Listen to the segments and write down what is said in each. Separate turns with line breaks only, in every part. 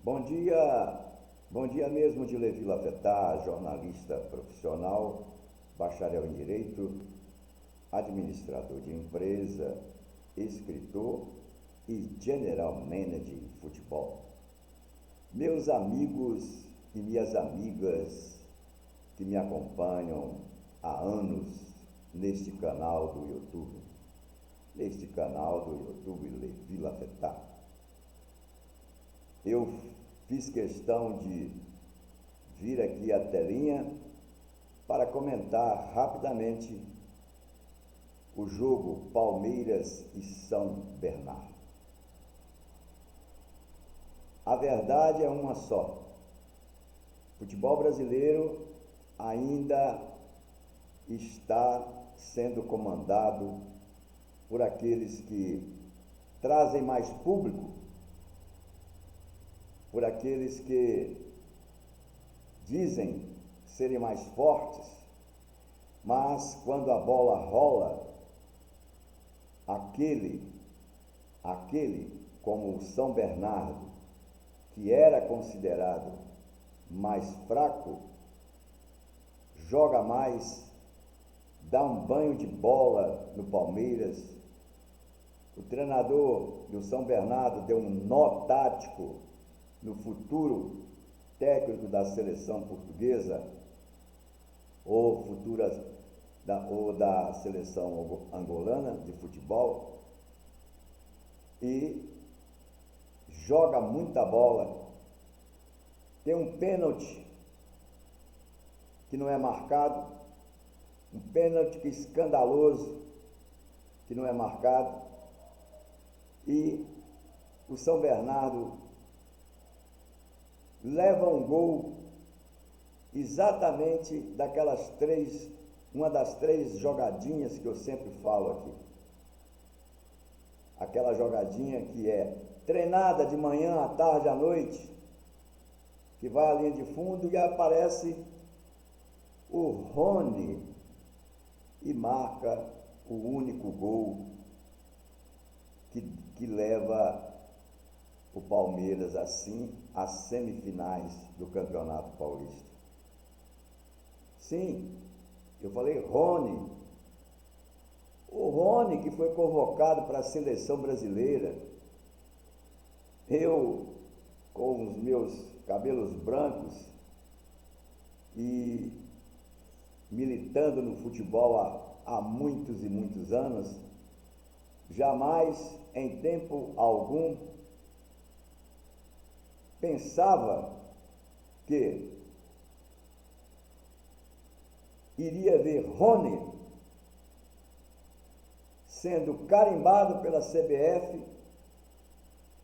Bom dia mesmo de Levi Lafetá, jornalista profissional, bacharel em Direito, administrador de empresa, escritor e general manager em futebol. Meus amigos e minhas amigas que me acompanham há anos neste canal do YouTube, Levi Lafetá. Eu fiz questão de vir aqui à telinha para comentar rapidamente o jogo Palmeiras e São Bernardo. A verdade é uma só. O futebol brasileiro ainda está sendo comandado por aqueles que trazem mais público, por aqueles que dizem serem mais fortes, mas quando a bola rola, aquele como o São Bernardo, que era considerado mais fraco, joga mais, dá um banho de bola no Palmeiras. O treinador do São Bernardo deu um nó tático no futuro técnico da seleção portuguesa ou da seleção angolana de futebol, e joga muita bola. Tem um pênalti que não é marcado, um pênalti escandaloso que não é marcado, e o São Bernardo leva um gol exatamente uma das três jogadinhas que eu sempre falo aqui. Aquela jogadinha que é treinada de manhã, à tarde, à noite, que vai à linha de fundo e aparece o Rony e marca o único gol que leva o Palmeiras assim às semifinais do Campeonato Paulista. Sim, eu falei Rony. O Rony que foi convocado para a seleção brasileira. Eu, com os meus cabelos brancos e militando no futebol há muitos e muitos anos, jamais em tempo algum pensava que iria ver Rony sendo carimbado pela CBF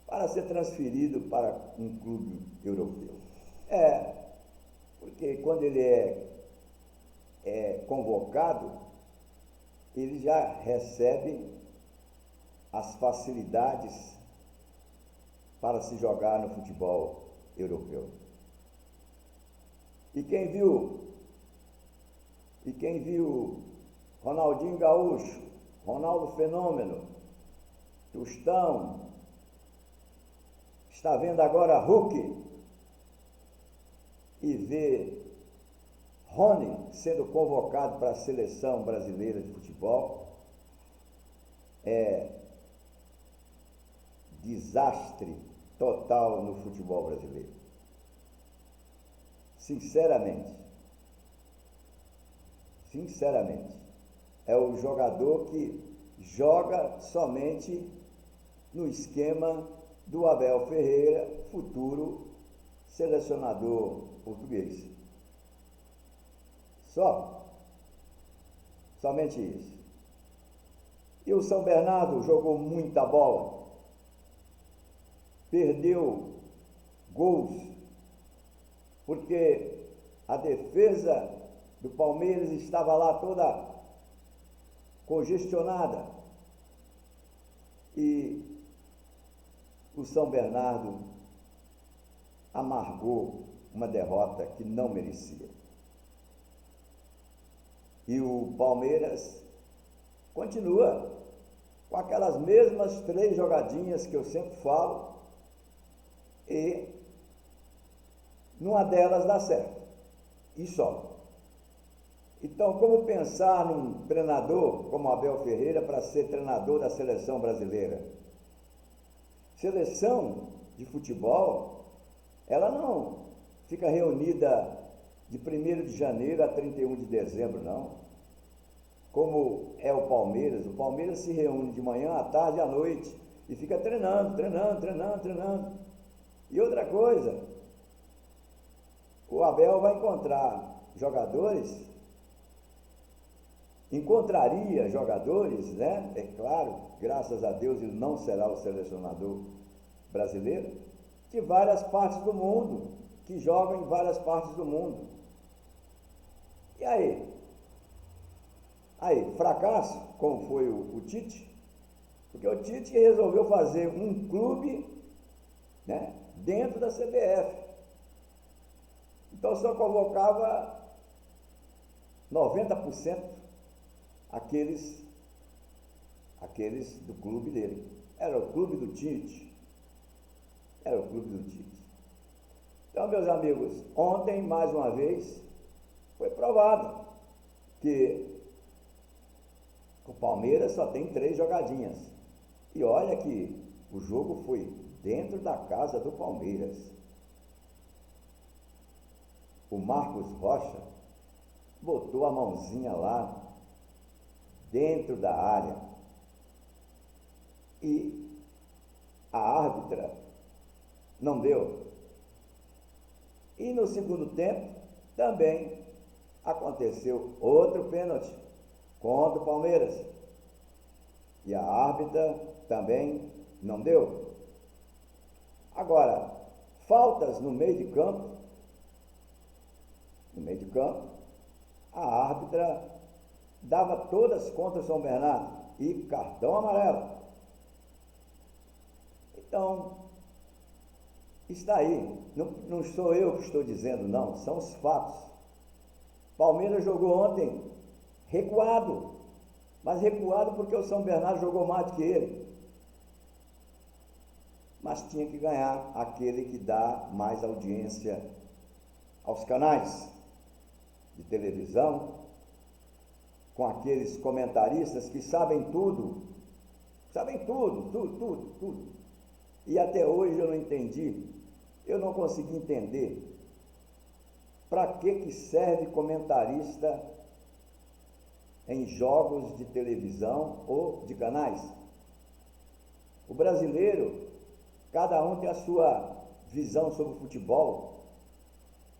para ser transferido para um clube europeu. Porque quando ele é convocado, ele já recebe as facilidades para se jogar no futebol europeu. E quem viu Ronaldinho Gaúcho, Ronaldo Fenômeno, Tostão, está vendo agora Hulk e vê Rony sendo convocado para a seleção brasileira de futebol, é desastre total no futebol brasileiro. Sinceramente, é o jogador que joga somente no esquema do Abel Ferreira, futuro selecionador português. Somente isso. E o São Bernardo jogou muita bola, perdeu gols, porque a defesa do Palmeiras estava lá toda congestionada e o São Bernardo amargou uma derrota que não merecia. E o Palmeiras continua com aquelas mesmas três jogadinhas que eu sempre falo, e numa delas dá certo, e só. Então, como pensar num treinador como Abel Ferreira para ser treinador da seleção brasileira? Seleção de futebol, ela não fica reunida de 1º de janeiro a 31 de dezembro, não. Como é o Palmeiras se reúne de manhã, à tarde e à noite e fica treinando. E outra coisa, o Abel vai encontraria jogadores, né? É claro, graças a Deus ele não será o selecionador brasileiro, de várias partes do mundo, que jogam em várias partes do mundo. E aí? Fracasso, como foi o Tite? Porque o Tite resolveu fazer um clube, né, dentro da CBF. Então só convocava 90% aqueles do clube dele. Era o clube do Tite. Então, meus amigos, ontem, mais uma vez, foi provado que o Palmeiras só tem 3 jogadinhas. E olha que o jogo foi dentro da casa do Palmeiras. O Marcos Rocha botou a mãozinha lá dentro da área e a árbitra não deu. E no segundo tempo também aconteceu outro pênalti contra o Palmeiras e a árbitra também não deu. Agora, faltas no meio de campo, a árbitra dava todas contra o São Bernardo e cartão amarelo. Então, está aí, não sou eu que estou dizendo, não, são os fatos. Palmeiras jogou ontem recuado, mas recuado porque o São Bernardo jogou mais do que ele. Mas tinha que ganhar aquele que dá mais audiência aos canais de televisão, com aqueles comentaristas que sabem tudo. E até hoje eu não entendi, eu não consegui entender para que serve comentarista em jogos de televisão ou de canais. O brasileiro, cada um tem a sua visão sobre o futebol.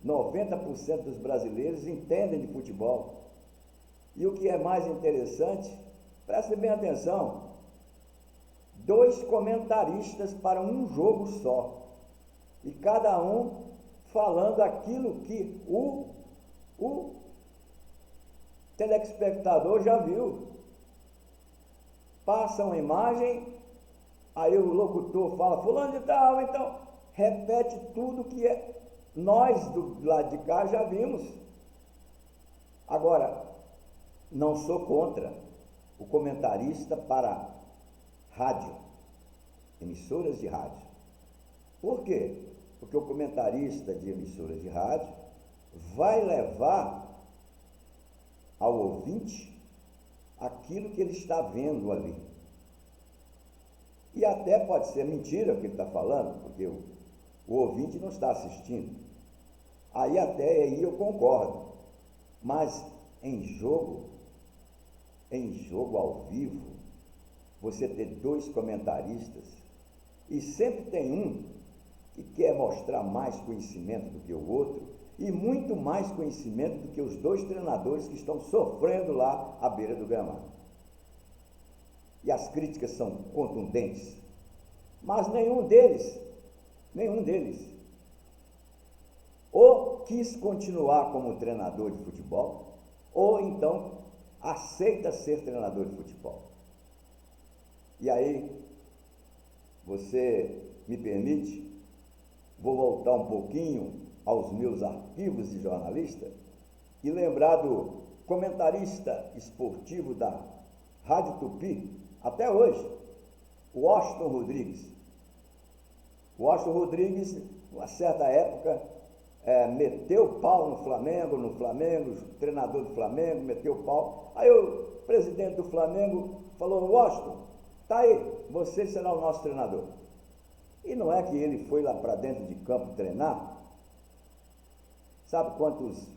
90% dos brasileiros entendem de futebol. E o que é mais interessante, preste bem atenção, 2 comentaristas para um jogo só, e cada um falando aquilo que o telespectador já viu. Passa uma imagem, aí o locutor fala, fulano de tal, então repete tudo que nós do lado de cá já vimos. Agora, não sou contra o comentarista para rádio, emissoras de rádio. Por quê? Porque o comentarista de emissoras de rádio vai levar ao ouvinte aquilo que ele está vendo ali. E até pode ser mentira o que ele está falando, porque o ouvinte não está assistindo. Aí eu concordo. Mas em jogo ao vivo, você ter 2 comentaristas, e sempre tem um que quer mostrar mais conhecimento do que o outro, e muito mais conhecimento do que os 2 treinadores que estão sofrendo lá à beira do gramado. E as críticas são contundentes, mas nenhum deles ou quis continuar como treinador de futebol, ou então aceita ser treinador de futebol. E aí, você me permite, vou voltar um pouquinho aos meus arquivos de jornalista e lembrar do comentarista esportivo da Rádio Tupi, até hoje, o Washington Rodrigues. O Washington Rodrigues, numa certa época, meteu o pau no Flamengo, o treinador do Flamengo meteu o pau. Aí o presidente do Flamengo falou: Washington, tá aí, você será o nosso treinador. E não é que ele foi lá para dentro de campo treinar? Sabe quantos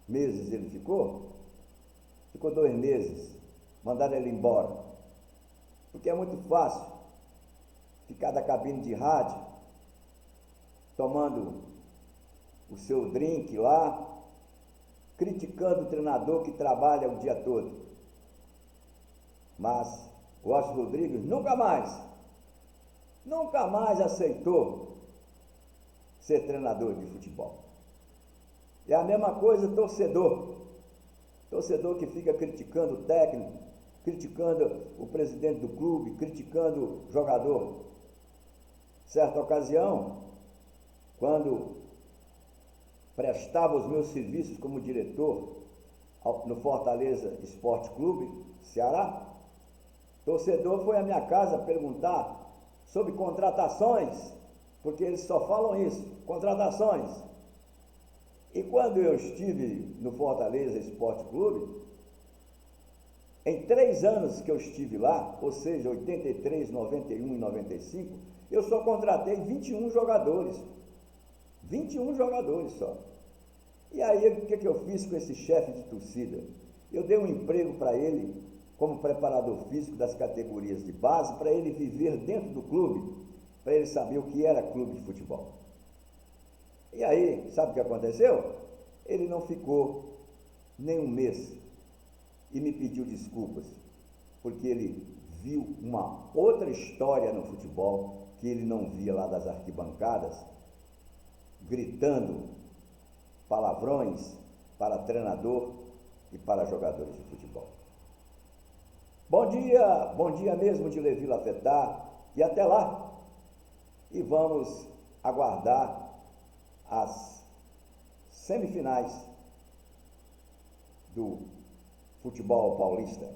meses ele ficou? Ficou 2 meses. Mandaram ele embora. Porque é muito fácil ficar da cabine de rádio, tomando o seu drink lá, criticando o treinador que trabalha o dia todo. Mas o Washington Rodrigues nunca mais aceitou ser treinador de futebol. É a mesma coisa torcedor que fica criticando o técnico, criticando o presidente do clube, criticando o jogador. Certa ocasião, quando prestava os meus serviços como diretor no Fortaleza Esporte Clube, Ceará, torcedor foi à minha casa perguntar sobre contratações, porque eles só falam isso, contratações. E quando eu estive no Fortaleza Esporte Clube, em 3 anos que eu estive lá, ou seja, 83, 91 e 95, eu só contratei 21 jogadores. 21 jogadores só. E aí, o que eu fiz com esse chefe de torcida? Eu dei um emprego para ele como preparador físico das categorias de base, para ele viver dentro do clube, para ele saber o que era clube de futebol. E aí, sabe o que aconteceu? Ele não ficou nem 1 mês e me pediu desculpas, porque ele viu uma outra história no futebol que ele não via lá das arquibancadas, gritando palavrões para treinador e para jogadores de futebol. Bom dia mesmo de Levi Lafetá, e até lá. E vamos aguardar as semifinais do futebol paulista.